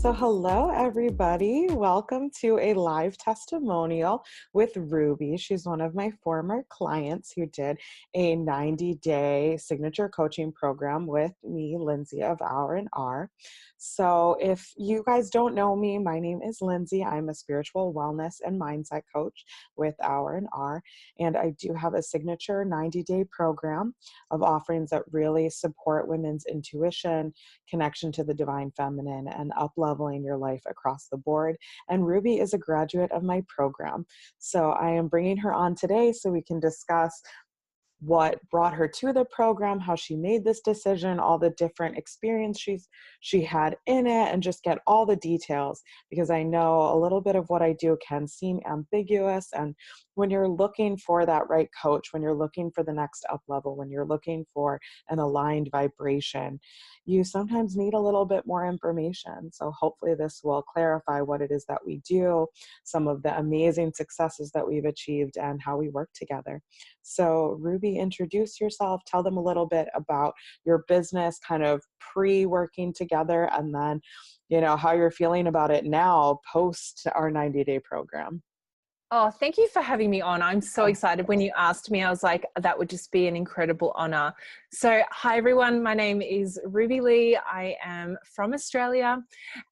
So hello, everybody. Welcome to a live testimonial with Ruby. She's one of my former clients who did a 90-day signature coaching program with me, Lindsay of Our and R. So if you guys don't know me, my name is Lindsay. I'm a spiritual wellness and mindset coach with Our and R. And I do have a signature 90-day program of offerings that really support women's intuition, connection to the divine feminine, and up-leveling your life across the board. And Ruby is a graduate of my program. So I am bringing her on today so we can discuss what brought her to the program, how she made this decision, all the different experiences she had in it, and just get all the details, because I know a little bit of what I do can seem ambiguous. And when you're looking for that right coach, when you're looking for the next up level, when you're looking for an aligned vibration, you sometimes need a little bit more information. So hopefully this will clarify what it is that we do, some of the amazing successes that we've achieved, and how we work together. So Ruby, introduce yourself, tell them a little bit about your business, kind of pre-working together, and then, how you're feeling about it now post our 90-day program. Oh, thank you for having me on. I'm so excited. When you asked me, I was like, that would just be an incredible honor. So hi, everyone. My name is Ruby Lee. I am from Australia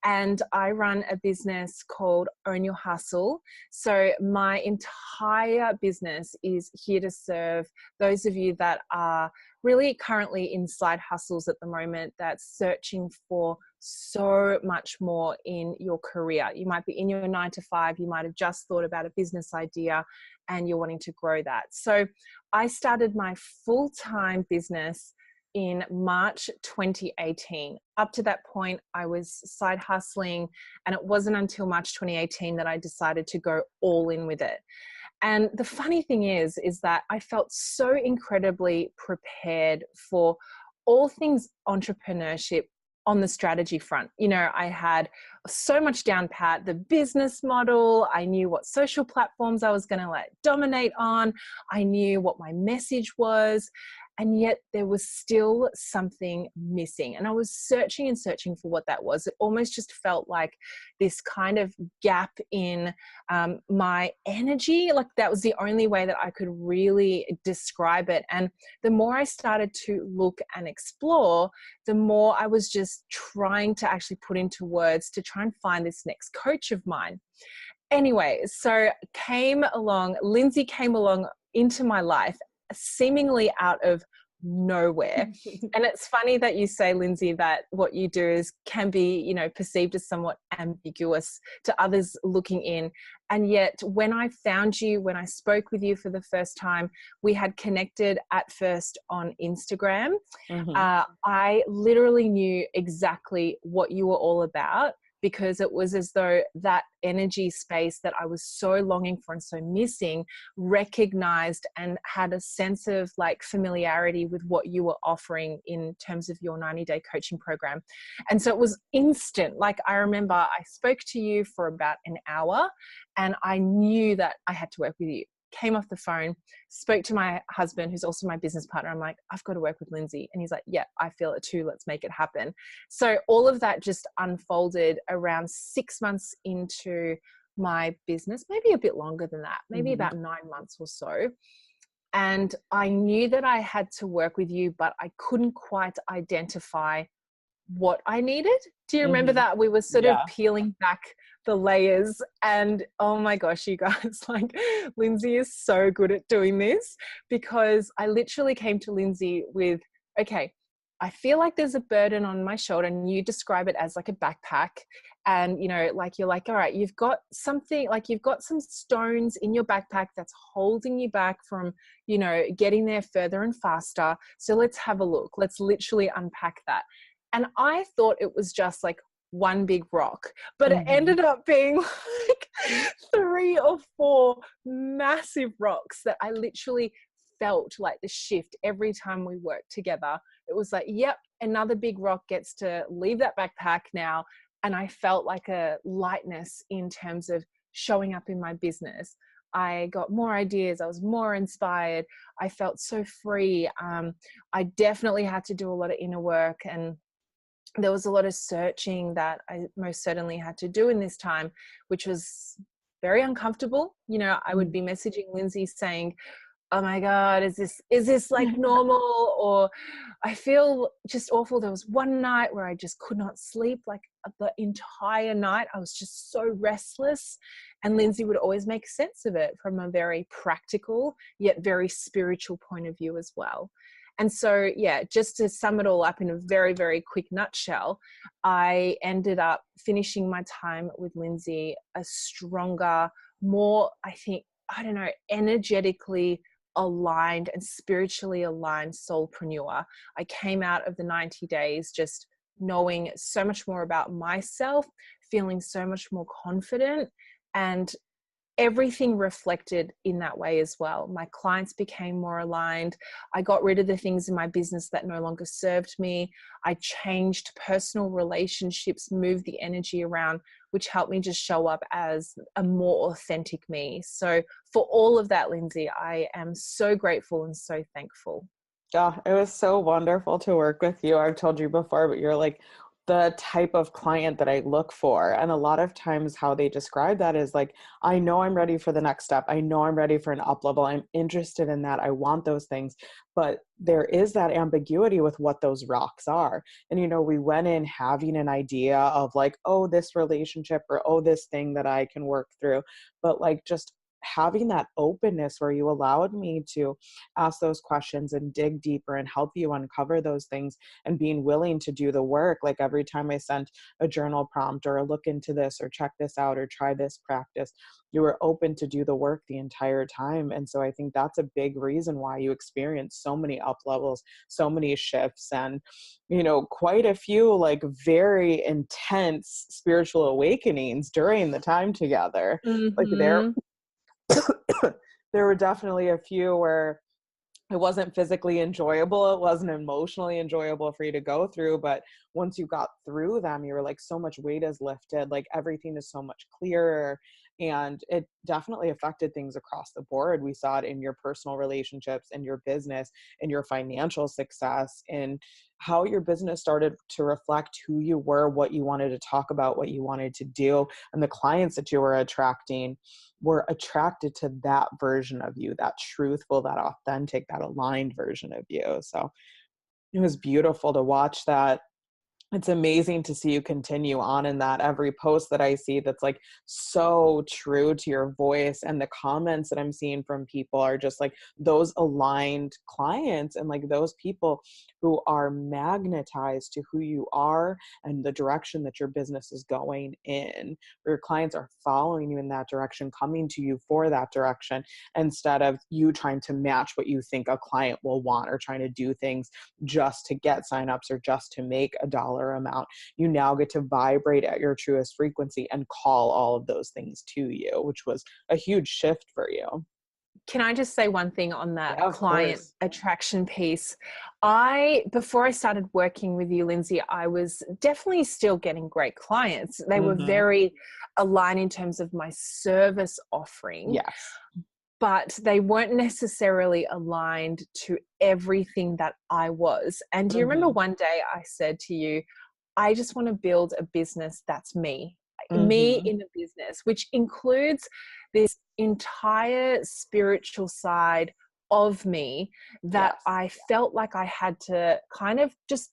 and I run a business called Own Your Hustle. So my entire business is here to serve those of you that are really currently in side hustles at the moment, that's searching for so much more in your career. You might be in your 9 to 5, you might have just thought about a business idea and you're wanting to grow that. So I started my full-time business in March 2018. Up to that point, I was side hustling, and it wasn't until March 2018 that I decided to go all in with it. And the funny thing is that I felt so incredibly prepared for all things entrepreneurship on the strategy front. I had so much down pat, the business model. I knew what social platforms I was going to let dominate on. I knew what my message was. And yet there was still something missing. And I was searching and searching for what that was. It almost just felt like this kind of gap in my energy. Like that was the only way that I could really describe it. And the more I started to look and explore, the more I was just trying to actually put into words to try and find this next coach of mine. Anyway, so Lindsay came along into my life seemingly out of nowhere. And it's funny that you say, Lindsay, that what you do can be, perceived as somewhat ambiguous to others looking in. And yet when I found you, when I spoke with you for the first time, we had connected at first on Instagram. I literally knew exactly what you were all about, because it was as though that energy space that I was so longing for and so missing recognized and had a sense of familiarity with what you were offering in terms of your 90-day coaching program. And so it was instant. I remember I spoke to you for about an hour and I knew that I had to work with you. Came off the phone, spoke to my husband, who's also my business partner. I'm like, I've got to work with Lindsay. And he's like, yeah, I feel it too. Let's make it happen. So all of that just unfolded around 6 months into my business, maybe a bit longer than that, maybe about 9 months or so. And I knew that I had to work with you, but I couldn't quite identify what I needed. Do you remember that? We were sort of peeling back the layers, and oh my gosh, you guys, Lindsay is so good at doing this, because I literally came to Lindsay with, okay, I feel like there's a burden on my shoulder, and you describe it as like a backpack. And, you're like, all right, you've got something, you've got some stones in your backpack that's holding you back from, getting there further and faster. So let's have a look. Let's literally unpack that. And I thought it was just one big rock, but it ended up being 3 or 4 massive rocks that I literally felt the shift every time we worked together. It was yep, another big rock gets to leave that backpack now. And I felt a lightness in terms of showing up in my business. I got more ideas. I was more inspired. I felt so free. I definitely had to do a lot of inner work, and there was a lot of searching that I most certainly had to do in this time, which was very uncomfortable. You know, I would Mm. be messaging Lindsay saying, oh my God, is this like normal? Or I feel just awful. There was one night where I just could not sleep, like the entire night. I was just so restless. And Lindsay would always make sense of it from a very practical yet very spiritual point of view as well. And so, yeah, just to sum it all up in a very, very quick nutshell, I ended up finishing my time with Lindsay a stronger, more, I think, I don't know, energetically aligned and spiritually aligned soulpreneur. I came out of the 90 days just knowing so much more about myself, feeling so much more confident, and everything reflected in that way as well. My clients became more aligned. I got rid of the things in my business that no longer served me. I changed personal relationships, moved the energy around, which helped me just show up as a more authentic me. So for all of that, Lindsay, I am so grateful and so thankful. Yeah, it was so wonderful to work with you. I've told you before, but you're like the type of client that I look for. And a lot of times how they describe that is like, I know I'm ready for the next step. I know I'm ready for an up level. I'm interested in that. I want those things. But there is that ambiguity with what those rocks are. And, you know, we went in having an idea of like, oh, this relationship or, oh, this thing that I can work through. But like just having that openness where you allowed me to ask those questions and dig deeper and help you uncover those things, and being willing to do the work. Like every time I sent a journal prompt or a look into this or check this out or try this practice, you were open to do the work the entire time. And so I think that's a big reason why you experience so many up levels, so many shifts, and, you know, quite a few like very intense spiritual awakenings during the time together. Like Mm-hmm. there were definitely a few where it wasn't physically enjoyable. It wasn't emotionally enjoyable for you to go through. But once you got through them, you were like, so much weight is lifted. Like everything is so much clearer. And it definitely affected things across the board. We saw it in your personal relationships, in your business, in your financial success, in how your business started to reflect who you were, what you wanted to talk about, what you wanted to do, and the clients that you were attracting were attracted to that version of you, that truthful, that authentic, that aligned version of you. So it was beautiful to watch that. It's amazing to see you continue on in that. Every post that I see that's like so true to your voice, and the comments that I'm seeing from people are just like those aligned clients, and like those people who are magnetized to who you are and the direction that your business is going in. Where your clients are following you in that direction, coming to you for that direction, instead of you trying to match what you think a client will want, or trying to do things just to get signups or just to make a dollar amount. You now get to vibrate at your truest frequency and call all of those things to you, which was a huge shift for you. Can I just say one thing on that Yeah, of client course. attraction piece? Before I started working with you, Lindsay, I was definitely still getting great clients. They were Hmm. very aligned in terms of my service offering, Yes. but they weren't necessarily aligned to everything that I was. And do you remember Hmm. one day I said to you, I just want to build a business that's me Hmm. in a business, which includes this entire spiritual side of me that Yes. I felt like I had to kind of just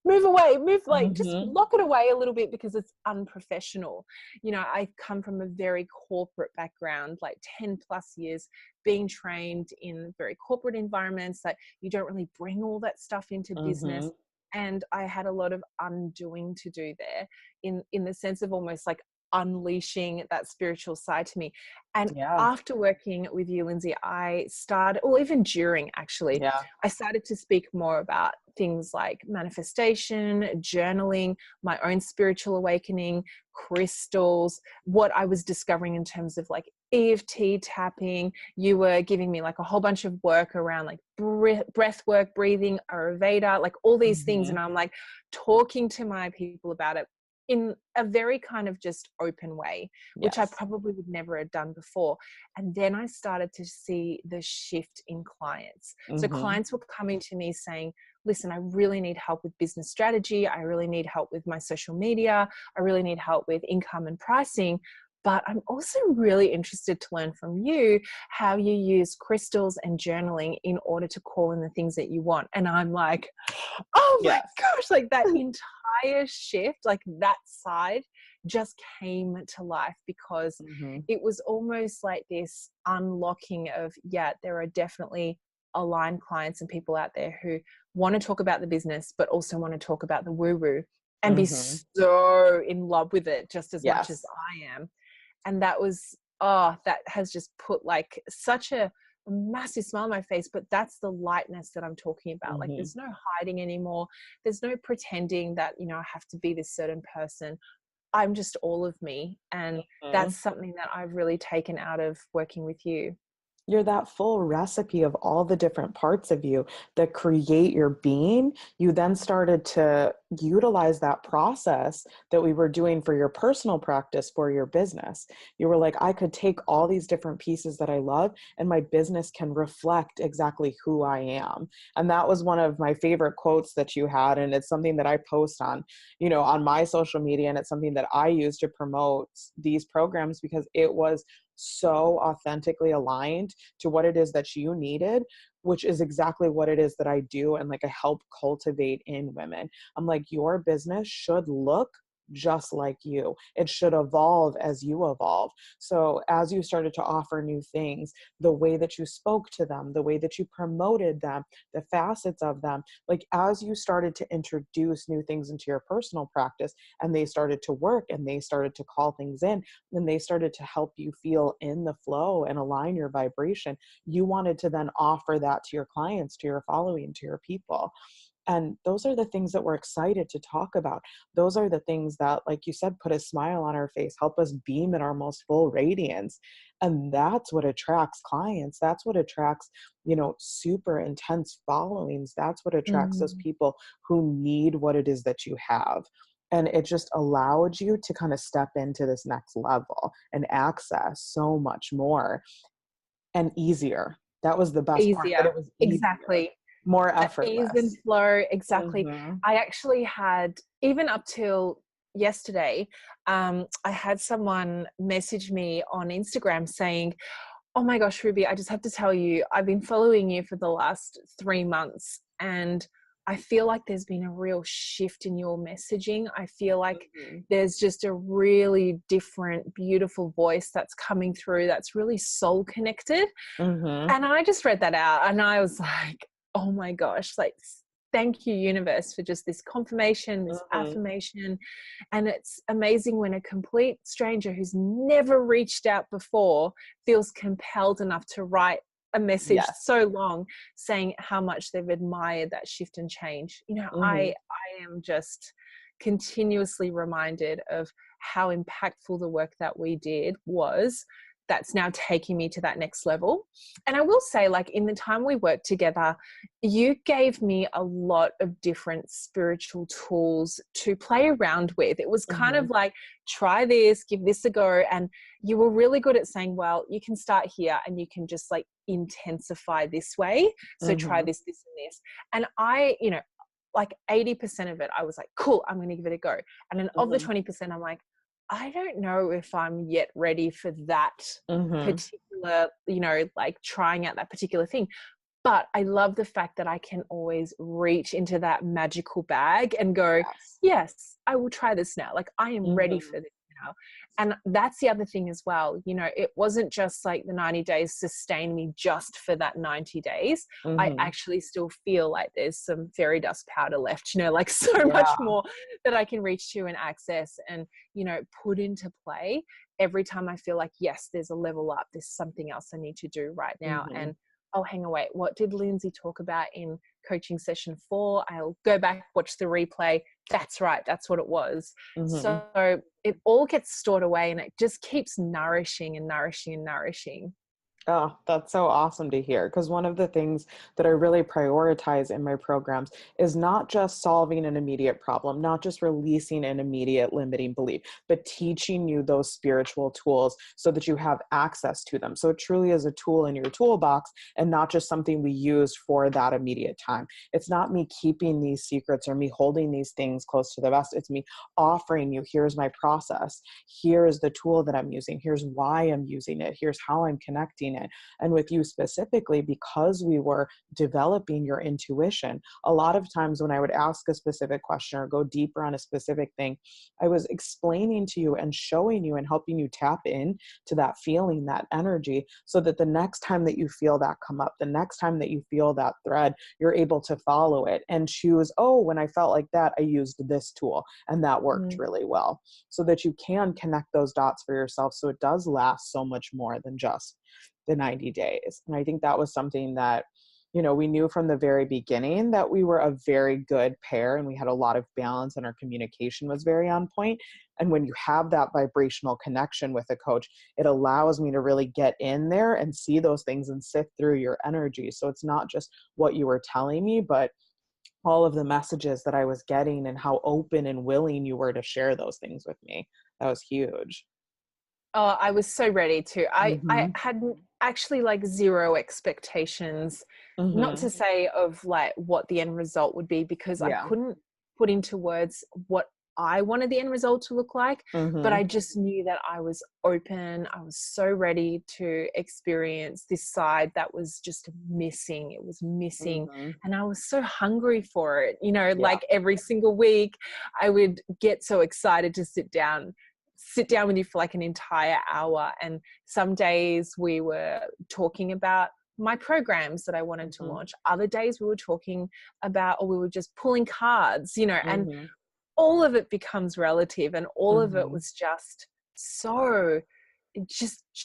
move away, move, like just Hmm. lock it away a little bit because it's unprofessional. You know, I come from a very corporate background, like 10 plus years being trained in very corporate environments, that you don't really bring all that stuff into business. Hmm. And I had a lot of undoing to do there, in the sense of almost like unleashing that spiritual side to me. And Yeah. after working with you, Lindsay, I started, or even during actually, Yeah. I started to speak more about things like manifestation, journaling, my own spiritual awakening, crystals, what I was discovering in terms of like EFT tapping. You were giving me like a whole bunch of work around like breath work, breathing, Ayurveda, like all these things. Hmm. And I'm like talking to my people about it. in a very kind of just open way, which I Yes. probably would never have done before. And then I started to see the shift in clients. So Mhm. clients were coming to me saying, listen, I really need help with business strategy. I really need help with my social media. I really need help with income and pricing. But I'm also really interested to learn from you how you use crystals and journaling in order to call in the things that you want. And I'm like, oh my Yes. gosh, like that entire shift, like that side just came to life because Mhm. it was almost like this unlocking of, yeah, there are definitely aligned clients and people out there who want to talk about the business, but also want to talk about the woo woo and be Mhm. so in love with it just as much as Yes. I am. And that was, oh, that has just put like such a massive smile on my face. But that's the lightness that I'm talking about. Like Mhm. there's no hiding anymore. There's no pretending that, you know, I have to be this certain person. I'm just all of me. And Mhm. that's something that I've really taken out of working with you. You're that full recipe of all the different parts of you that create your being. You then started to utilize that process that we were doing for your personal practice for your business. You were like, I could take all these different pieces that I love, and my business can reflect exactly who I am. And that was one of my favorite quotes that you had. And it's something that I post on, on my social media. And it's something that I use to promote these programs because it was so authentically aligned to what it is that you needed, which is exactly what it is that I do. And like I help cultivate in women. I'm like, your business should look just like you. It should evolve as you evolve. So as you started to offer new things, the way that you spoke to them, the way that you promoted them, the facets of them, like as you started to introduce new things into your personal practice and they started to work and they started to call things in, and they started to help you feel in the flow and align your vibration, you wanted to then offer that to your clients, to your following, to your people. And those are the things that we're excited to talk about. Those are the things that, like you said, put a smile on our face, help us beam in our most full radiance. And that's what attracts clients. That's what attracts, super intense followings. That's what attracts those Mm. people who need what it is that you have. And it just allowed you to kind of step into this next level and access so much more and easier. That was the best part, that Easier. it was easier, Exactly. more That ease and effortless. flow, exactly. Mhm. I actually had, even up till yesterday, I had someone message me on Instagram saying, oh my gosh, Ruby, I just have to tell you, I've been following you for the last 3 months and I feel like there's been a real shift in your messaging. I feel like Mhm. there's just a really different, beautiful voice that's coming through that's really soul connected. Mhm. And I just read that out and I was like, oh my gosh, like, thank you, universe, for just this confirmation, this Mhm. affirmation. And it's amazing when a complete stranger who's never reached out before feels compelled enough to write a message Yes. so long saying how much they've admired that shift and change. Mhm. I am just continuously reminded of how impactful the work that we did was, that's now taking me to that next level. And I will say, like, in the time we worked together, you gave me a lot of different spiritual tools to play around with. It was kind of Mhm. like, try this, give this a go. And you were really good at saying, well, you can start here and you can just like intensify this way. So try Mhm. this, this, and this. And I, like 80% of it, I was like, cool, I'm going to give it a go. And then of the Mhm. 20%, I'm like, I don't know if I'm yet ready for that Mhm. particular, like trying out that particular thing. But I love the fact that I can always reach into that magical bag and go, Yes. yes, I will try this now. Like I am ready Mhm. for this now. And that's the other thing as well. It wasn't just like the 90 days sustain me just for that 90 days. I Mhm. actually still feel like there's some fairy dust powder left, like so much Yeah. more that I can reach to and access and, put into play every time I feel like, yes, there's a level up. There's something else I need to do right now. Mhm. And oh, hang on, wait, what did Lindsay talk about in coaching session 4? I'll go back, watch the replay. That's right. That's what it was. Mhm. So it all gets stored away and it just keeps nourishing and nourishing and nourishing. Oh, that's so awesome to hear. Because one of the things that I really prioritize in my programs is not just solving an immediate problem, not just releasing an immediate limiting belief, but teaching you those spiritual tools so that you have access to them. So it truly is a tool in your toolbox and not just something we use for that immediate time. It's not me keeping these secrets or me holding these things close to the vest. It's me offering you, here's my process. Here's the tool that I'm using. Here's why I'm using it. Here's how I'm connecting it. And with you specifically, because we were developing your intuition, a lot of times when I would ask a specific question or go deeper on a specific thing, I was explaining to you and showing you and helping you tap in to that feeling, that energy, so that the next time that you feel that come up, the next time that you feel that thread, you're able to follow it and choose, oh, when I felt like that, I used this tool and that worked Mm. really well, so that you can connect those dots for yourself so it does last so much more than just the 90 days. And I think that was something that, we knew from the very beginning that we were a very good pair and we had a lot of balance and our communication was very on point. And when you have that vibrational connection with a coach, it allows me to really get in there and see those things and sift through your energy. So it's not just what you were telling me, but all of the messages that I was getting and how open and willing you were to share those things with me. That was huge. Oh, I was so ready to. I Mhm. had actually like zero expectations, not to Mhm. say of like what the end result would be, because I Yeah. couldn't put into words what I wanted the end result to look like, but I Mhm. just knew that I was open. I was so ready to experience this side that was just missing. It was missing. Mhm. And I was so hungry for it. You know, Yeah. like every single week, I would get so excited to sit down with you for like an entire hour. And some days we were talking about my programs that I wanted to Mhm. launch. Other days we were talking about, or we were just pulling cards, and Mhm. all of it becomes relative, and all of it Mhm. was just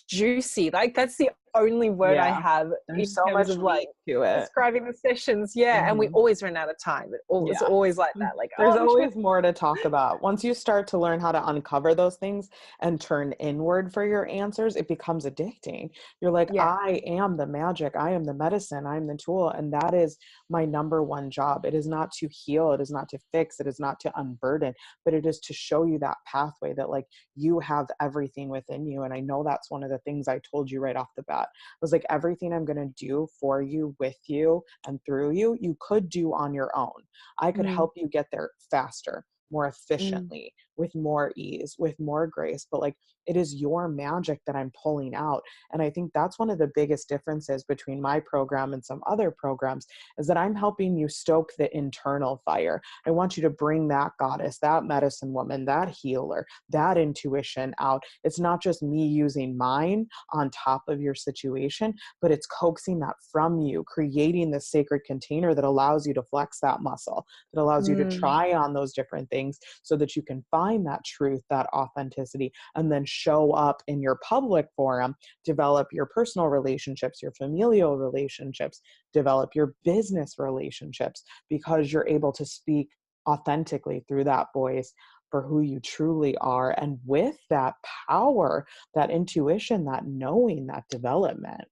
juicy. Like that's the only word I Yeah. have There's in so terms much of like meat to it. describing the sessions. Yeah. And we Mhm. always ran out of time. It's Yeah. always like Mm. that. Like, There's oh, we should. always more to talk about. Once you start to learn how to uncover those things and turn inward for your answers, it becomes addicting. You're like, Yeah. I am the magic, I am the medicine, I'm the tool. And that is my number one job. It is not to heal, it is not to fix, it is not to unburden, but it is to show you that pathway that like you have everything within you. And I know that's one of the things I told you right off the bat. Was like everything I'm going to do for you, with you, and through you, you could do on your own. I could Mm, help you get there faster, more mm, efficiently, with more ease, with more grace. But like it is your magic that I'm pulling out. And I think that's one of the biggest differences between my program and some other programs is that I'm helping you stoke the internal fire. I want you to bring that goddess, that medicine woman, that healer, that intuition out. It's not just me using mine on top of your situation, but it's coaxing that from you, creating the sacred container that allows you to flex that muscle, that allows you to mm, try on those different things so that you can find that truth, that authenticity, and then show up in your public forum, develop your personal relationships, your familial relationships, develop your business relationships, because you're able to speak authentically through that voice for who you truly are. And with that power, that intuition, that knowing, that development.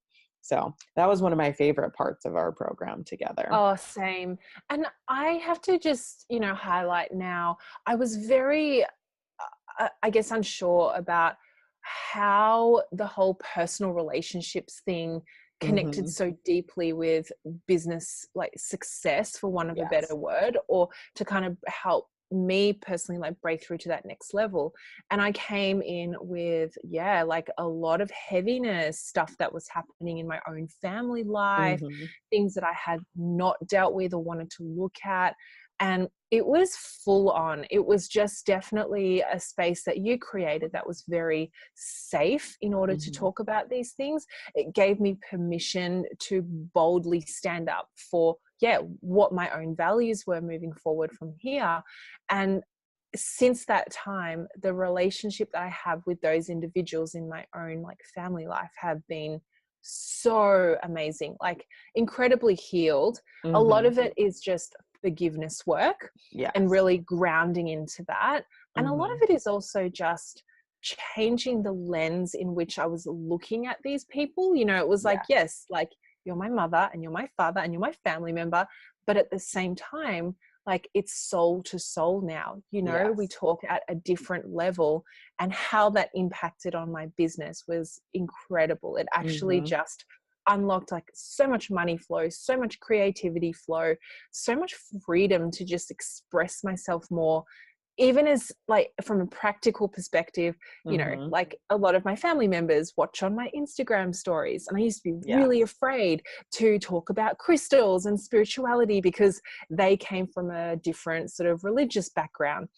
So that was one of my favorite parts of our program together. Oh, same. And I have to just, highlight now, I was very, I guess, unsure about how the whole personal relationships thing connected Hmm. so deeply with business, like success, for want of a better Yes. word, or to kind of help me personally like break through to that next level. And I came in with, yeah, like a lot of heaviness, stuff that was happening in my own family life, Hmm. things that I had not dealt with or wanted to look at. And it was full on. It was just definitely a space that you created that was very safe in order to Hmm. talk about these things. It gave me permission to boldly stand up for, yeah, what my own values were moving forward from here. And since that time, the relationship that I have with those individuals in my own like family life have been so amazing, like incredibly healed. A lot Hmm. of it is just forgiveness work and Yes. really grounding into that. And a lot Hmm. of it is also just changing the lens in which I was looking at these people. You know, it was like, Yeah. yes, like you're my mother and you're my father and you're my family member. But at the same time, like it's soul to soul now, you know, we Yes. talk at a different level, and how that impacted on my business was incredible. It actually Mm-hmm. just unlocked like so much money flow, so much creativity flow, so much freedom to just express myself more, even as like from a practical perspective. You know, Mm-hmm. like a lot of my family members watch on my Instagram stories, and I used to be Yeah. really afraid to talk about crystals and spirituality because they came from a different sort of religious background.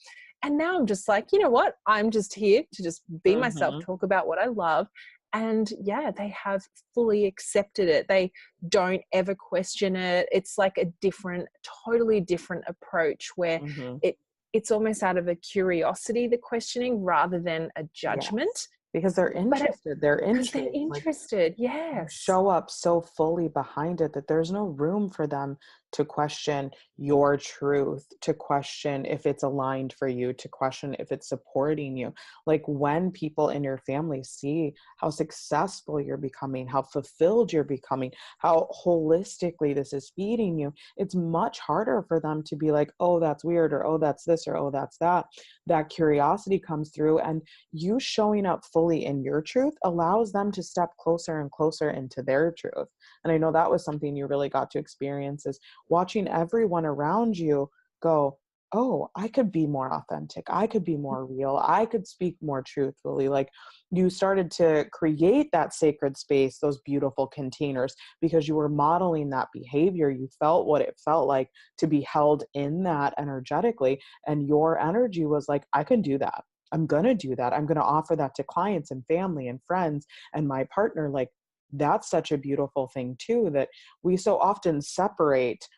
And now I'm just like, you know what, I'm just here to just be myself, Mm-hmm. talk about what I love. And yeah, they have fully accepted it. They don't ever question it. It's like a different, totally different approach where Mm-hmm. it it's almost out of a curiosity, the questioning, rather than a judgment. Yes. Because they're But it, interested, they're because they're intrigued. Like, interested. you Yes. show up so fully behind it that there's no room for them to question your truth, to question if it's aligned for you, to question if it's supporting you. Like when people in your family see how successful you're becoming, how fulfilled you're becoming, how holistically this is feeding you, it's much harder for them to be like, oh, that's weird, or oh, that's this, or oh, that's that. That curiosity comes through, and you showing up fully in your truth allows them to step closer and closer into their truth. And I know that was something you really got to experience, is watching everyone around you go, oh, I could be more authentic, I could be more real, I could speak more truthfully. Like you started to create that sacred space, those beautiful containers, because you were modeling that behavior. You felt what it felt like to be held in that energetically, and your energy was like, I can do that, I'm going to do that, I'm going to offer that to clients and family and friends and my partner. Like that's such a beautiful thing too, that we so often separate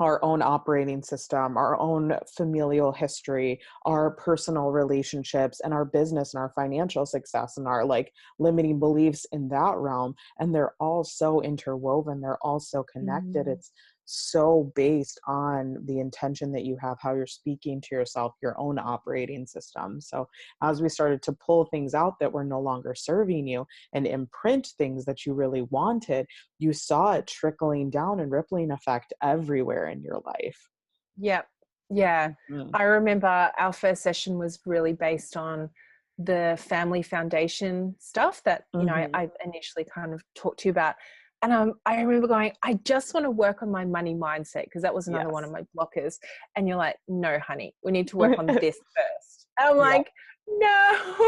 our own operating system, our own familial history, our personal relationships, and our business and our financial success and our like limiting beliefs in that realm. And they're all so interwoven, they're all so connected. Mm. It's so based on the intention that you have, how you're speaking to yourself, your own operating system. So as we started to pull things out that were no longer serving you and imprint things that you really wanted, you saw it trickling down and rippling effect everywhere in your life. Yep. Yeah. Mm. I remember our first session was really based on the family foundation stuff that, you know, Mm-hmm. I initially kind of talked to you about. And I remember going, I just want to work on my money mindset, because that was another one of Yes. my blockers. And you're like, no, honey, we need to work on this first. And I'm Yeah. like, no,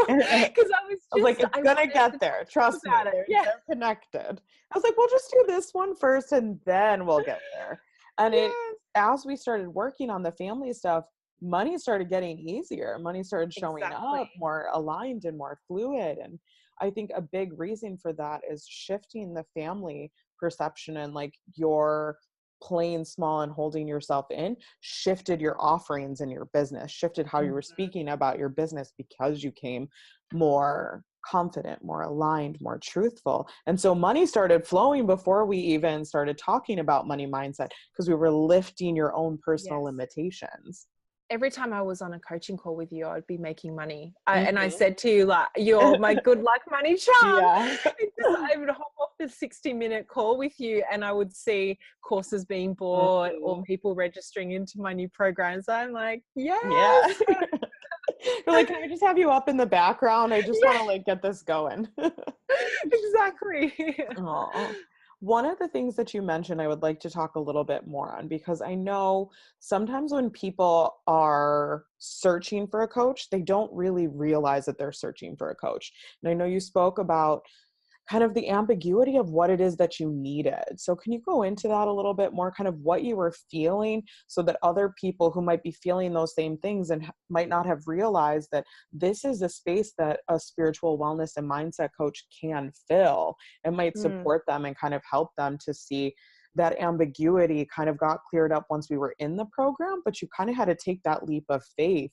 I because was like, it's I gonna wanted to get there. talk Trust me. about it. Yeah. They're connected. I was like, we'll just do this one first and then we'll get there. And it, Yes. as we started working on the family stuff, money started getting easier. Money started showing Exactly. up more aligned and more fluid. And I think a big reason for that is shifting the family perception, and like your playing small and holding yourself in shifted your offerings in your business, shifted how you were Mhm. speaking about your business, because you came more confident, more aligned, more truthful. And so money started flowing before we even started talking about money mindset, because we were lifting your own personal Yes. limitations. Every time I was on a coaching call with you, I'd be making money. And I Mhm. said to you, like, you're my good luck money charm. Yeah. Because I would hop off the 60-minute call with you and I would see courses being bought or Mhm. people registering into my new programs. I'm like, yes. Yeah. You're like, can I just have you up in the background? I just want to Yeah, like get this going. exactly. Oh, one of the things that you mentioned, I would like to talk a little bit more on, because I know sometimes when people are searching for a coach, they don't really realize that they're searching for a coach. And I know you spoke about kind of the ambiguity of what it is that you needed. So can you go into that a little bit more, kind of what you were feeling, so that other people who might be feeling those same things and might not have realized that this is a space that a spiritual wellness and mindset coach can fill, and might Mm, support them and kind of help them to see that ambiguity kind of got cleared up once we were in the program, but you kind of had to take that leap of faith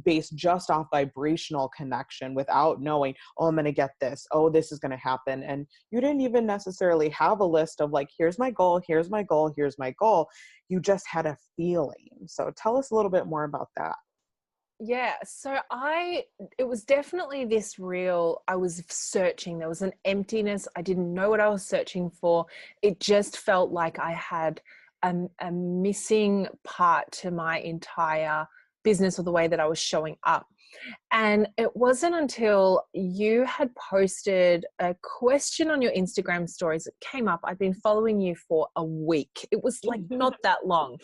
based just off vibrational connection without knowing, oh, I'm going to get this, oh, this is going to happen. And you didn't even necessarily have a list of like, here's my goal, here's my goal, here's my goal. You just had a feeling. So tell us a little bit more about that. Yeah, so it was definitely this real, I was searching. There was an emptiness. I didn't know what I was searching for. It just felt like I had a missing part to my entire business or the way that I was showing up. And it wasn't until you had posted a question on your Instagram stories that came up. I'd been following you for a week. It was like not that long.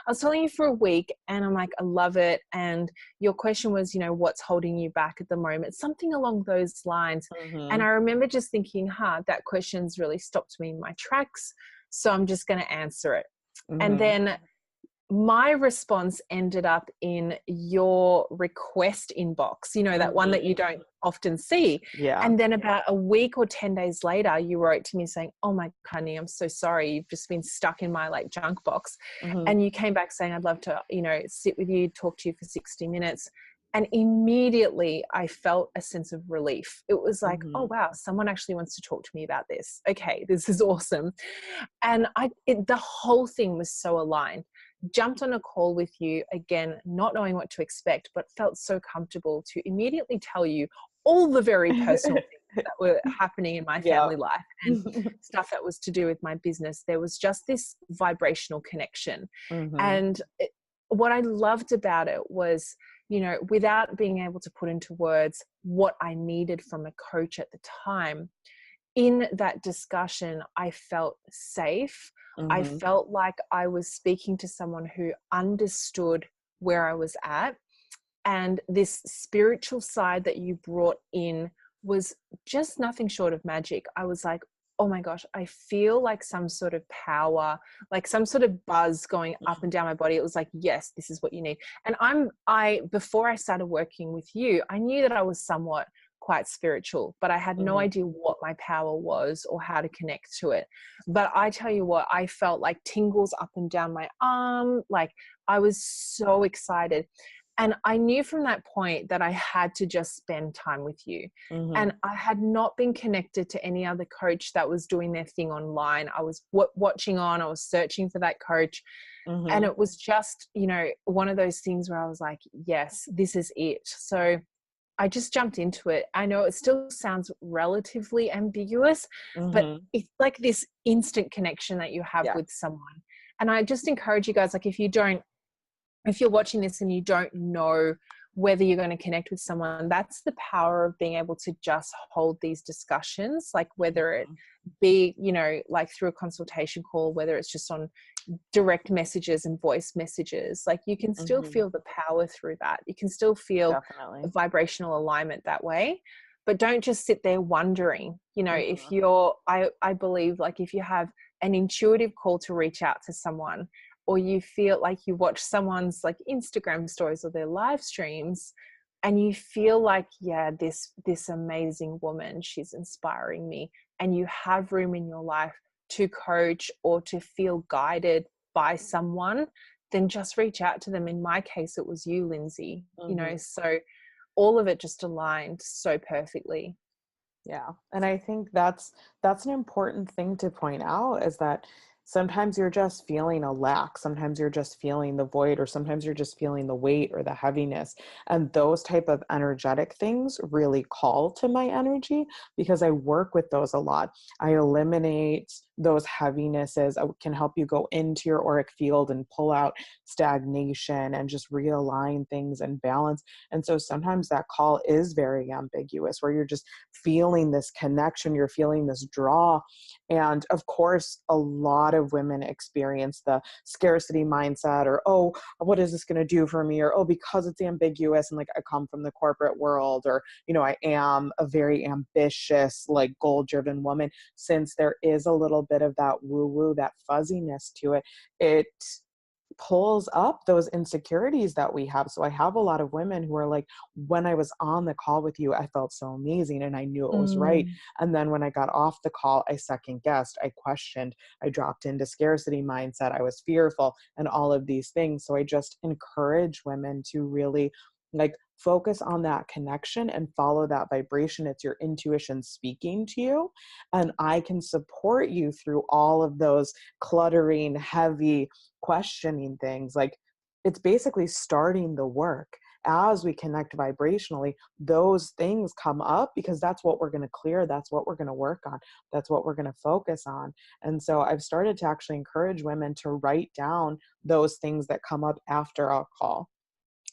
I was following you for a week and I'm like, I love it. And your question was, what's holding you back at the moment? Something along those lines. And Mm-hmm. I remember just thinking, that question's really stopped me in my tracks. So I'm just going to answer it. And Mm-hmm. then my response ended up in your request inbox, that one Mm-hmm. that you don't often see. Yeah. And then about a week or 10 days later, you wrote to me saying, oh my honey, I'm so sorry. You've just been stuck in my junk box. Mm-hmm. And you came back saying, I'd love to, sit with you, talk to you for 60 minutes. And immediately I felt a sense of relief. It was like, oh, Mm-hmm. wow, someone actually wants to talk to me about this. Okay, this is awesome. And the whole thing was so aligned. Jumped on a call with you again, not knowing what to expect, but felt so comfortable to immediately tell you all the very personal things that were happening in my Yeah. family life and stuff that was to do with my business. There was just this vibrational connection. Mm-hmm. And what I loved about it was, without being able to put into words what I needed from a coach at the time, in that discussion, I felt safe. I Mm-hmm. felt like I was speaking to someone who understood where I was at. And this spiritual side that you brought in was just nothing short of magic. I was like, oh my gosh, I feel like some sort of power, like some sort of buzz going up and down my body. It was like, yes, this is what you need. And before I started working with you, I knew that I was somewhat quite spiritual, but I had no Mm-hmm. idea what my power was or how to connect to it. But I tell you what, I felt like tingles up and down my arm. Like I was so excited. And I knew from that point that I had to just spend time with you. Mm-hmm. And I had not been connected to any other coach that was doing their thing online. I was watching I was searching for that coach. And Mm-hmm. it was just, one of those things where I was like, yes, this is it. So I just jumped into it. I know it still sounds relatively ambiguous, but Mm-hmm. it's like this instant connection that you have Yeah. with someone. And I just encourage you guys, like if you're watching this and you don't know whether you're going to connect with someone, that's the power of being able to just hold these discussions, like whether it be, like through a consultation call, whether it's just on direct messages and voice messages, like you can still Mm-hmm. feel the power through that. You can still feel a Definitely. vibrational alignment that way, but don't just sit there wondering, if Mm-hmm. I believe like if you have an intuitive call to reach out to someone, or you feel like you watch someone's like Instagram stories or their live streams and you feel like, yeah, this amazing woman, she's inspiring me, and you have room in your life to coach or to feel guided by someone, then just reach out to them. In my case, it was you, Lindsay, Mm-hmm. so all of it just aligned so perfectly. Yeah. And I think that's an important thing to point out, is that sometimes you're just feeling a lack, sometimes you're just feeling the void, or sometimes you're just feeling the weight or the heaviness. And those type of energetic things really call to my energy, because I work with those a lot. I eliminate those heavinesses. I can help you go into your auric field and pull out stagnation and just realign things and balance. And so sometimes that call is very ambiguous, where you're just feeling this connection, you're feeling this draw. And of course, a lot of women experience the scarcity mindset, or, oh, what is this going to do for me? Or, oh, because it's ambiguous and like I come from the corporate world, or, I am a very ambitious, like goal driven woman. Since there is a little bit of that woo woo, that fuzziness to it, it pulls up those insecurities that we have. So I have a lot of women who are like, when I was on the call with you, I felt so amazing and I knew it was right. Mm. And then when I got off the call, I second guessed, I questioned, I dropped into scarcity mindset, I was fearful, and all of these things. So I just encourage women to really like focus on that connection and follow that vibration. It's your intuition speaking to you. And I can support you through all of those cluttering, heavy, questioning things. Like, it's basically starting the work. as we connect vibrationally, those things come up because that's what we're going to clear. That's what we're going to work on. That's what we're going to focus on. And so I've started to actually encourage women to write down those things that come up after a call.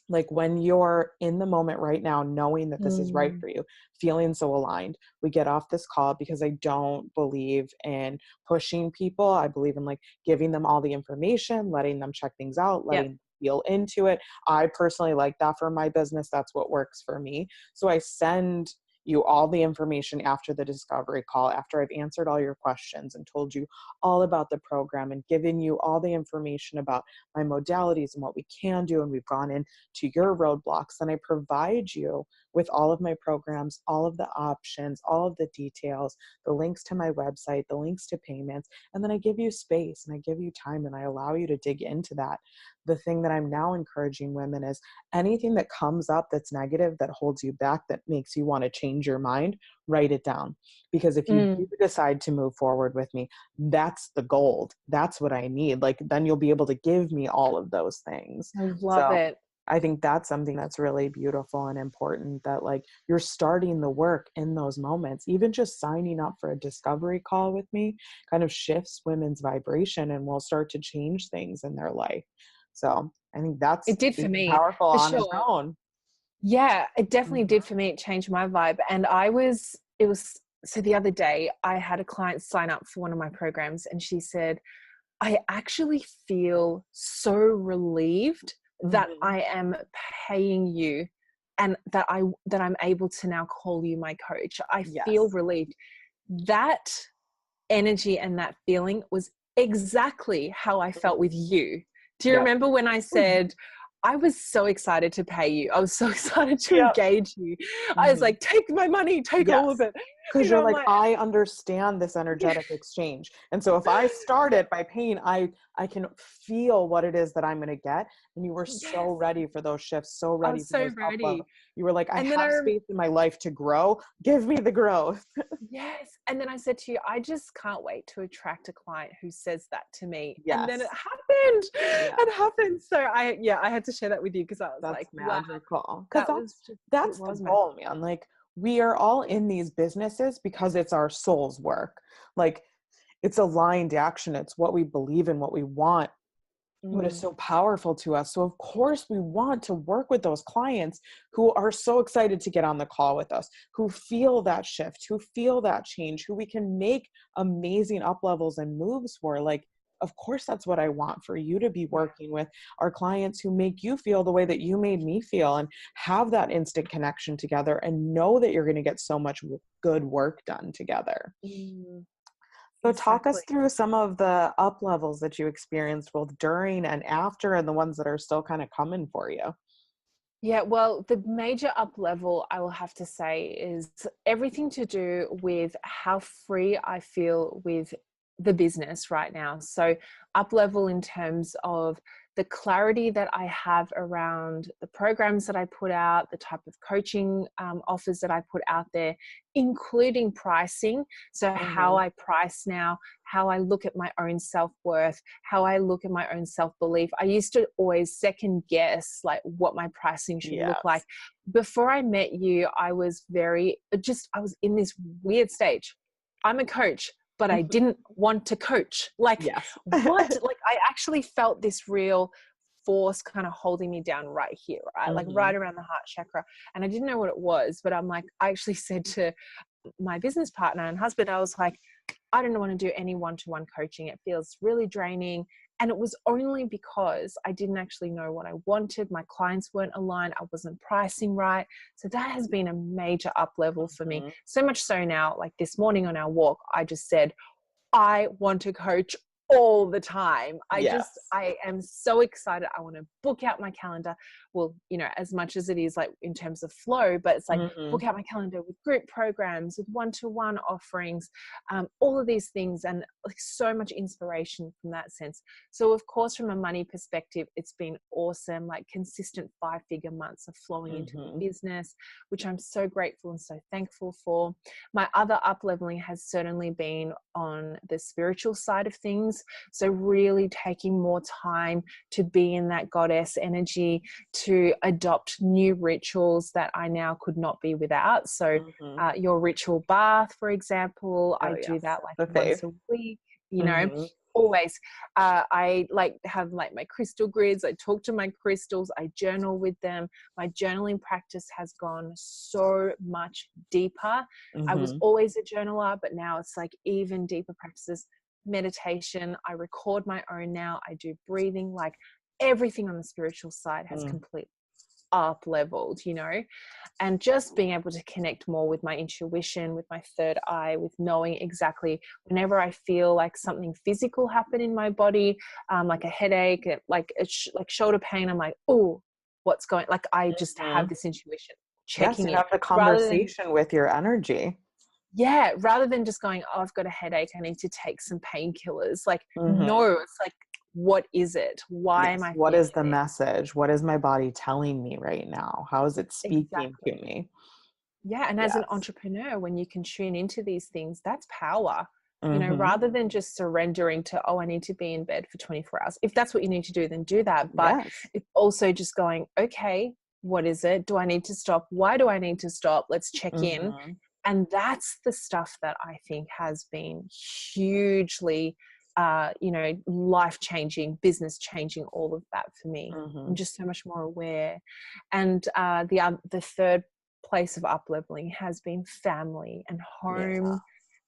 Like when you're in the moment right now, knowing that this is right Mm. for you, feeling so aligned, we get off this call because I don't believe in pushing people. I believe in like giving them all the information, letting them check things out, Yep. letting them feel into it. I personally like that for my business. That's what works for me. So I send you all the information after the discovery call, after I've answered all your questions and told you all about the program and given you all the information about my modalities and what we can do. And we've gone in to your roadblocks, then I provide you with all of my programs, all of the options, all of the details, the links to my website, the links to payments, and then I give you space and I give you time and I allow you to dig into that. The thing that I'm now encouraging women is anything that comes up that's negative, that holds you back, that makes you want to change your mind, write it down. Because if you do Mm. decide to move forward with me, that's the gold. That's what I need. Like then you'll be able to give me all of those things. I love So it. I think that's something that's really beautiful and important, that like you're starting the work in those moments. Even just signing up for a discovery call with me kind of shifts women's vibration and will start to change things in their life. So I think that's It did for super me, powerful for on its sure. own. Yeah, it definitely Mhm. did for me. It changed my vibe. And it was, so the other day I had a client sign up for one of my programs and she said, I actually feel so relieved that Mhm. I am paying you and that I'm able to now call you my coach. I feel Yes. relieved. That energy and that feeling was exactly how I felt with you. Do you Yep. remember when I Mhm. said, I was so excited to pay you. I was so excited to Yep. engage you. I was Mhm. like, take my money, take all of Yes. it. Because You you're know, I'm like, like, I understand this yeah, energetic exchange. And so if I start yeah, it by paying, I can feel what it is that I'm gonna get. And you were so yes. ready for those shifts, so I ready was for so those up levels. ready. You were like, I And then have space in my life to grow. Give me the growth. yes. And then I said to you, I just can't wait to attract a client who says that to me. And then it Yes. happened. Yeah. It happened. So I had to share that with you because I was That's like, wow, magical. Because that was just, it that's the was goal, magical. man. Like we are all in these businesses because it's our soul's work. Like it's aligned action. It's what we believe in, what we want, what is Mm. so powerful to us. So of course we want to work with those clients who are so excited to get on the call with us, who feel that shift, who feel that change, who we can make amazing up levels and moves for. Like, of course, that's what I want for you to be Yeah. working with our clients who make you feel the way that you made me feel and have that instant connection together and know that you're going to get so much good work done together. Mm. So talk us Exactly. through some of the up levels that you experienced both during and after, and the ones that are still kind of coming for you. Yeah, well, the major up level I will have to say is everything to do with how free I feel with the business right now. So, up level in terms of the clarity that I have around the programs that I put out, the type of coaching offers that I put out there, including pricing. So, how Mhm. I price now, how I look at my own self worth, how I look at my own self belief. I used to always second guess like what my pricing should look like. Yes. Before I met you, I was I was in this weird stage. I'm a coach, but I Mhm. didn't want to coach. Like, Yes. what? Like, I actually felt this real force kind of holding me down right here, right? Like, Mhm. right around the heart chakra. And I didn't know what it was, but I'm like, I actually said to my business partner and husband, I was like, I don't want to do any one-to-one coaching. It feels really draining. And it was only because I didn't actually know what I wanted. My clients weren't aligned. I wasn't pricing right. So that has been a major up level for me. Mhm. So much so now, like this morning on our walk, I just said, I want to coach all the time. Yes. I am so excited. I want to book out my calendar. Well, as much as it is like in terms of flow, but it's like Mhm. book out my calendar with group programs, with one-to-one offerings, all of these things, and like so much inspiration from that sense. So, of course, from a money perspective, it's been awesome, like consistent 5-figure months of flowing into the Mhm. business, which I'm so grateful and so thankful for. My other up leveling has certainly been on the spiritual side of things. things. So really taking more time to be in that goddess energy, to adopt new rituals that I now could not be without. So Mm-hmm. your ritual bath, for example, Oh I do yes, that like the once fave. a week, you know, Mm-hmm. always. I like have like my crystal grids. I talk to my crystals. I journal with them. My journaling practice has gone so much deeper. I was Mm-hmm. always a journaler, but now it's like even deeper practices. Meditation. I record my own now. I do breathing. Like everything on the spiritual side has Mm. completely up leveled, you know, and just being able to connect more with my intuition, with my third eye, with knowing exactly whenever I feel like something physical happen in my body, like a headache, like like shoulder pain, I'm like, oh, what's going, like I just have Mm-hmm. this intuition Yes, checking you in have the rather than, conversation with your energy. yeah, rather than just going, oh, I've got a headache, I need to take some painkillers. Like, Mm-hmm. no, it's like, what is it? Why am Yes. I What feeling is the this? message? What is my body telling me right now? How is it speaking to Exactly. me? Yeah. And as an Yes. entrepreneur, when you can tune into these things, that's power, you know, Mm-hmm. rather than just surrendering to, oh, I need to be in bed for 24 hours. If that's what you need to do, then do that. But Yes. it's also just going, okay, what is it? Do I need to stop? Why do I need to stop? Let's check in. Mm-hmm. And that's the stuff that I think has been hugely, you know, life changing, business changing, all of that for me. Mm-hmm. I'm just so much more aware. And the third place of up leveling has been family and Yeah. home,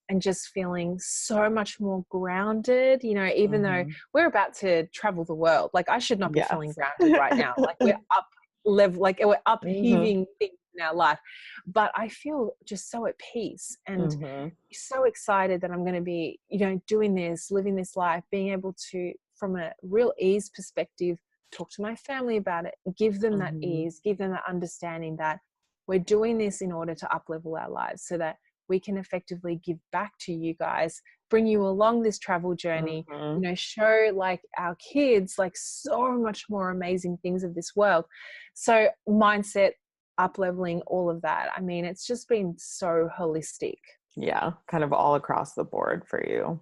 and just feeling so much more grounded, you know, even though Mm-hmm. we're about to travel the world. Like I should not be feeling Yes. grounded right now. Like we're up level, like we're Mm-hmm. upheaving things in our life. But I feel just so at peace and Mm-hmm. so excited that I'm going to be, you know, doing this, living this life, being able to, from a real ease perspective, talk to my family about it, give them that Mm-hmm. ease, give them that understanding that we're doing this in order to up level our lives so that we can effectively give back to you guys, bring you along this travel journey, Mm-hmm. you know, show like our kids like so much more amazing things of this world. So mindset, up leveling, all of that. I mean, it's just been so holistic. Yeah. Kind of all across the board for you.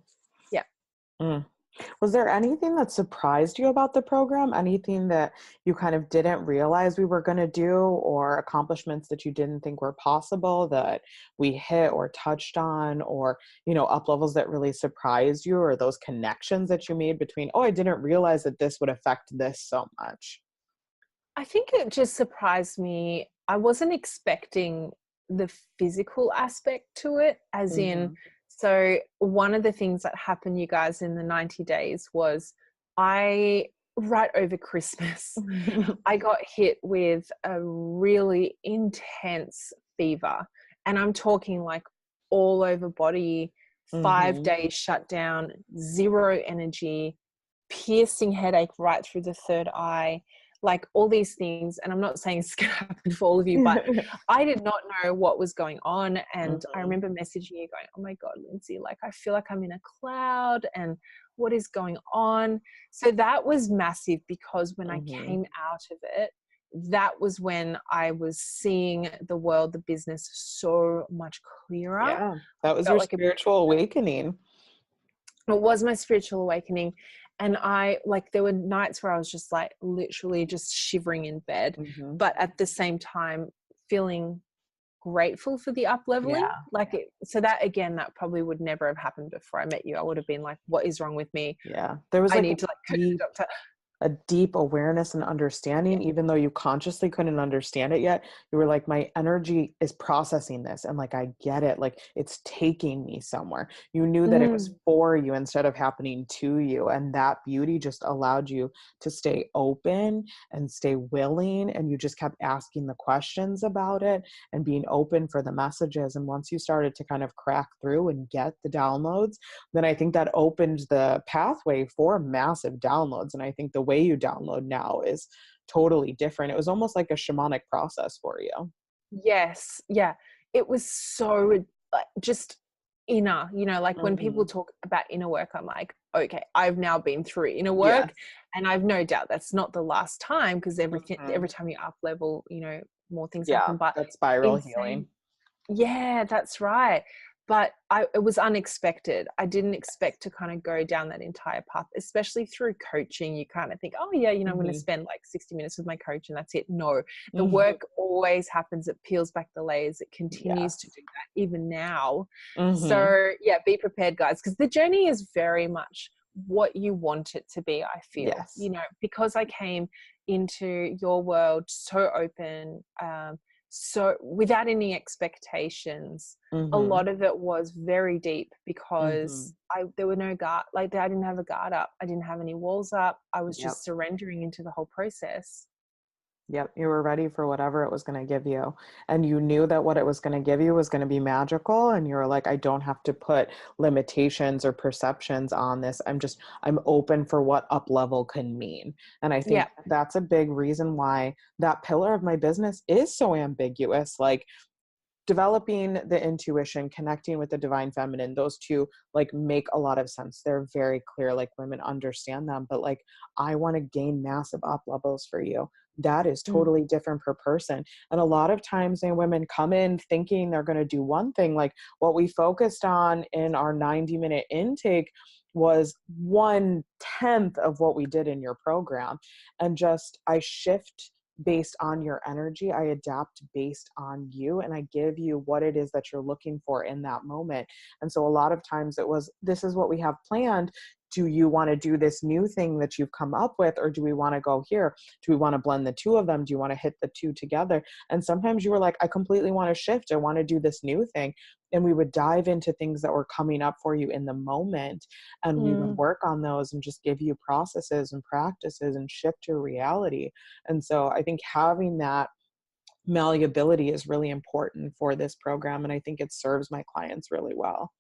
Yeah. Mm. Was there anything that surprised you about the program? Anything that you kind of didn't realize we were going to do, or accomplishments that you didn't think were possible that we hit or touched on, or, you know, up levels that really surprised you, or those connections that you made between, oh, I didn't realize that this would affect this so much? I think it just surprised me. I wasn't expecting the physical aspect to it, as in, Mm-hmm. so one of the things that happened, you guys, in the 90 days was right over Christmas, I got hit with a really intense fever. And I'm talking like all over body, Mm-hmm. 5 days shut down, zero energy, piercing headache right through the third eye, like all these things. And I'm not saying it's going to happen for all of you, but I did not know what was going on. And I Mm-hmm. remember messaging you going, oh my God, Lindsay, like I feel like I'm in a cloud and what is going on? So that was massive, because when I Mm-hmm. came out of it, that was when I was seeing the world, the business so much clearer. Yeah, that was Felt your like a spiritual awakening. it was my spiritual awakening. And I, like, there were nights where I was just like literally just shivering in bed, Mm-hmm. but at the same time feeling grateful for the up leveling. Yeah. Like it, so that again, that probably would never have happened before I met you. I would have been like, what is wrong with me? Yeah. There was I like need to like go to the deep doctor. a deep awareness and Yeah. understanding, even though you consciously couldn't understand it yet. You were like, my energy is processing this, and like, I get it, like it's taking me somewhere. You knew that it was Mm, for you instead of happening to you, and that beauty just allowed you to stay open and stay willing, and you just kept asking the questions about it and being open for the messages. And once you started to kind of crack through and get the downloads, then I think that opened the pathway for massive downloads. And I think the way you download now is totally different. It was almost like a shamanic process for you. yes. Yeah. It was so like just inner, you know, like when people Mm-hmm. talk about inner work, I'm like, okay, I've now been through inner work, Yes. and I've no doubt that's not the last time, because Mm-hmm. every time you up level, you know, more things Yeah, happen. But that spiral in saying, healing. yeah, that's right. but it was unexpected. I didn't expect to kind of go down that entire path, especially through coaching. You kind of think, oh yeah, I'm going to spend like 60 minutes with my coach and that's it. No, the work always happens. It peels back the layers. It continues to do that even now. So yeah, be prepared, guys, because the journey is very much what you want it to be. I feel, because I came into your world so open, so without any expectations. A lot of it was very deep because there were no guard, like I didn't have a guard up. I didn't have any walls up. I was just surrendering into the whole process. Yep. You were ready for whatever it was going to give you. And you knew that what it was going to give you was going to be magical. And you were like, I don't have to put limitations or perceptions on this. I'm open for what up level can mean. And I think that's a big reason why that pillar of my business is so ambiguous. Like, developing the intuition, connecting with the divine feminine, those two like make a lot of sense. They're very clear, like women understand them, but like, I want to gain massive up levels for you. That is totally different per person. And a lot of times women come in thinking they're going to do one thing. Like what we focused on in our 90-minute intake was 1/10 of what we did in your program. And I shift based on your energy. I adapt based on you, and I give you what it is that you're looking for in that moment. And so a lot of times it was, this is what we have planned. Do you want to do this new thing that you've come up with? Or do we want to go here? Do we want to blend the two of them? Do you want to hit the two together? And sometimes you were like, I completely want to shift. I want to do this new thing. And we would dive into things that were coming up for you in the moment. And we would work on those and just give you processes and practices and shift your reality. And so I think having that malleability is really important for this program. And I think it serves my clients really well.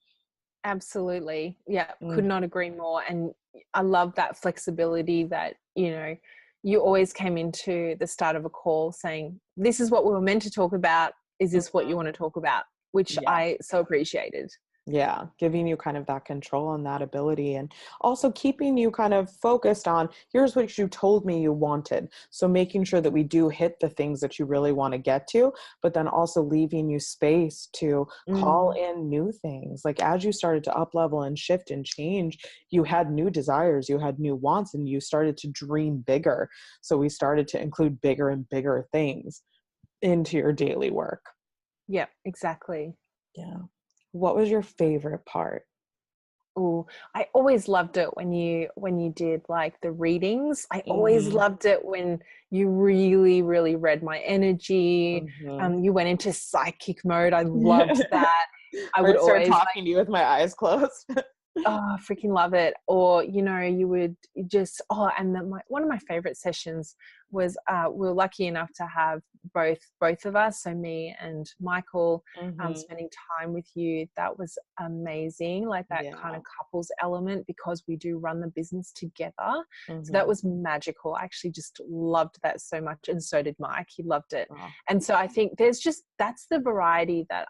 Absolutely. Yeah. Could not agree more. And I love that flexibility that, you always came into the start of a call saying, this is what we were meant to talk about. Is this what you want to talk about? Which I so appreciated. Yeah, giving you kind of that control and that ability, and also keeping you kind of focused on, here's what you told me you wanted. So making sure that we do hit the things that you really want to get to, but then also leaving you space to call in new things. Like as you started to up level and shift and change, you had new desires, you had new wants, and you started to dream bigger. So we started to include bigger and bigger things into your daily work. Yeah, exactly. Yeah. What was your favorite part? Oh, I always loved it when you did like the readings. I always loved it when you really, really read my energy. You went into psychic mode. I loved that. I would start always talking to you with my eyes closed. I freaking love it. Or, you would just, and then one of my favorite sessions was, we were lucky enough to have both of us, so me and Michael, spending time with you. That was amazing. Like that kind of couples element, because we do run the business together. So that was magical. I actually just loved that so much. And so did Mike. He loved it. Wow. And so I think that's the variety that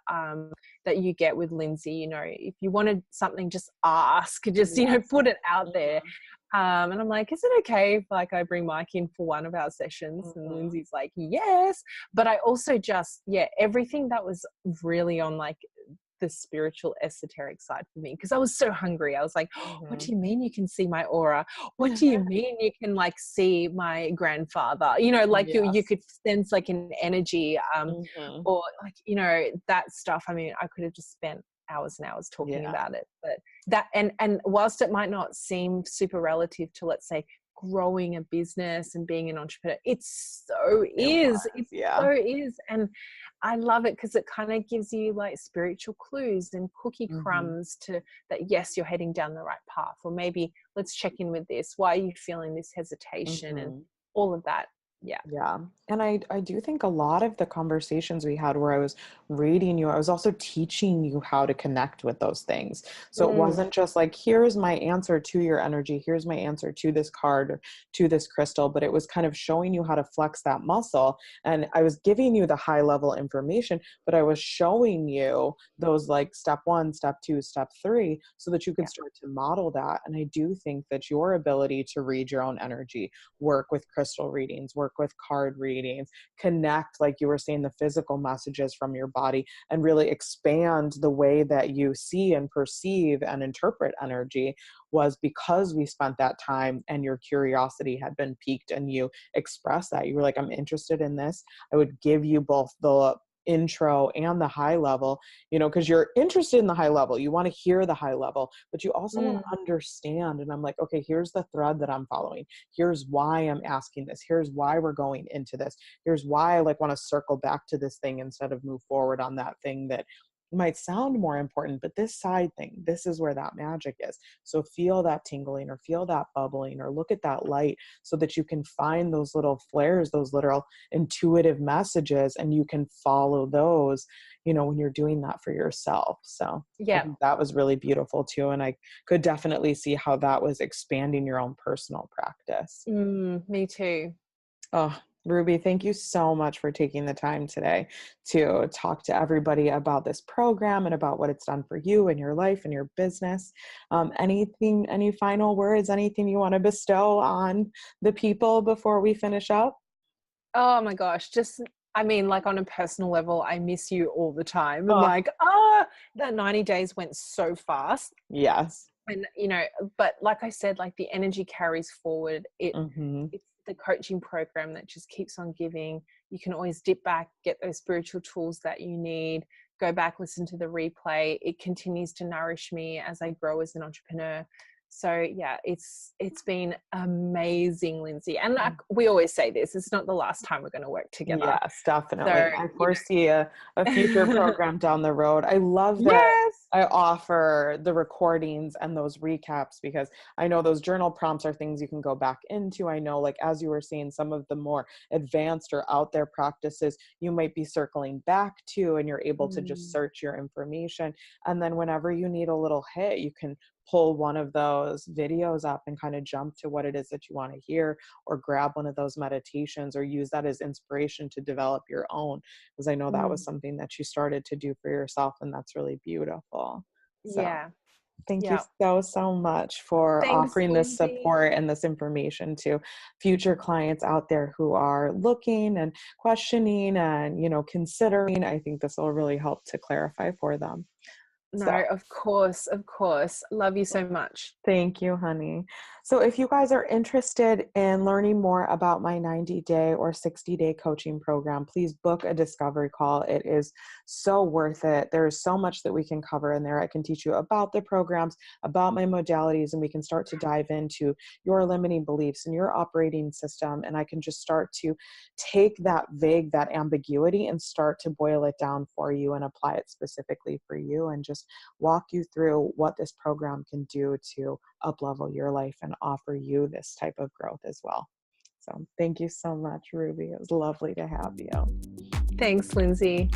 you get with Lindsay. If you wanted something, just ask, put it out there. And I'm like, is it okay if I bring Mike in for one of our sessions? And Lindsay's like, yes. But I also everything that was really on like the spiritual esoteric side for me, because I was so hungry. I was like, what do you mean you can see my aura? What do you mean you can like see my grandfather? You could sense like an energy, or like, that stuff. I mean, I could have just spent hours and hours talking about it, but that, and whilst it might not seem super relative to, let's say, growing a business and being an entrepreneur, it so is. And I love it because it kind of gives you like spiritual clues and cookie crumbs to that, yes, you're heading down the right path, or maybe let's check in with this. Why are you feeling this hesitation and all of that? Yeah. And I do think a lot of the conversations we had where I was reading you, I was also teaching you how to connect with those things. So it wasn't just like, here's my answer to your energy, here's my answer to this card or to this crystal, but it was kind of showing you how to flex that muscle. And I was giving you the high level information, but I was showing you those like step 1, step 2, step 3, so that you could start to model that. And I do think that your ability to read your own energy, work with crystal readings, work work with card readings, connect, like you were saying, the physical messages from your body, and really expand the way that you see and perceive and interpret energy, was because we spent that time and your curiosity had been piqued and you expressed that. You were like, I'm interested in this. I would give you both the intro and the high level, because you're interested in the high level. You want to hear the high level, but you also want to understand. And I'm like, okay, here's the thread that I'm following. Here's why I'm asking this. Here's why we're going into this. Here's why I want to circle back to this thing instead of move forward on that thing that might sound more important, but this side thing, this is where that magic is. So feel that tingling or feel that bubbling or look at that light so that you can find those little flares, those literal intuitive messages, and you can follow those, when you're doing that for yourself. So I think that was really beautiful too. And I could definitely see how that was expanding your own personal practice. Me too. Oh, Ruby, thank you so much for taking the time today to talk to everybody about this program and about what it's done for you and your life and your business. Any final words, anything you want to bestow on the people before we finish up? Oh my gosh. On a personal level, I miss you all the time. Oh. That 90 days went so fast. Yes. And, but like I said, the energy carries forward. It's the coaching program that just keeps on giving. You can always dip back, get those spiritual tools that you need, go back, listen to the replay. It continues to nourish me as I grow as an entrepreneur. So yeah, it's been amazing, Lindsay. And we always say this, it's not the last time we're going to work together. Yes, definitely. I foresee a future program down the road. I love that. I offer the recordings and those recaps because I know those journal prompts are things you can go back into. I know, as you were saying, some of the more advanced or out there practices you might be circling back to, and you're able to just search your information. And then whenever you need a little hit, you can pull one of those videos up and kind of jump to what it is that you want to hear, or grab one of those meditations or use that as inspiration to develop your own. Because I know that was something that you started to do for yourself, and that's really beautiful. So thank you so much for offering this support and this information to future clients out there who are looking and questioning and, considering. I think this will really help to clarify for them. No, of course. Love you so much. Thank you, honey. So if you guys are interested in learning more about my 90-day or 60-day coaching program, please book a discovery call. It is so worth it. There's so much that we can cover in there. I can teach you about the programs, about my modalities, and we can start to dive into your limiting beliefs and your operating system. And I can just start to take that ambiguity and start to boil it down for you and apply it specifically for you, and just walk you through what this program can do to up-level your life and offer you this type of growth as well. So thank you so much, Ruby. It was lovely to have you. Thanks, Lindsay.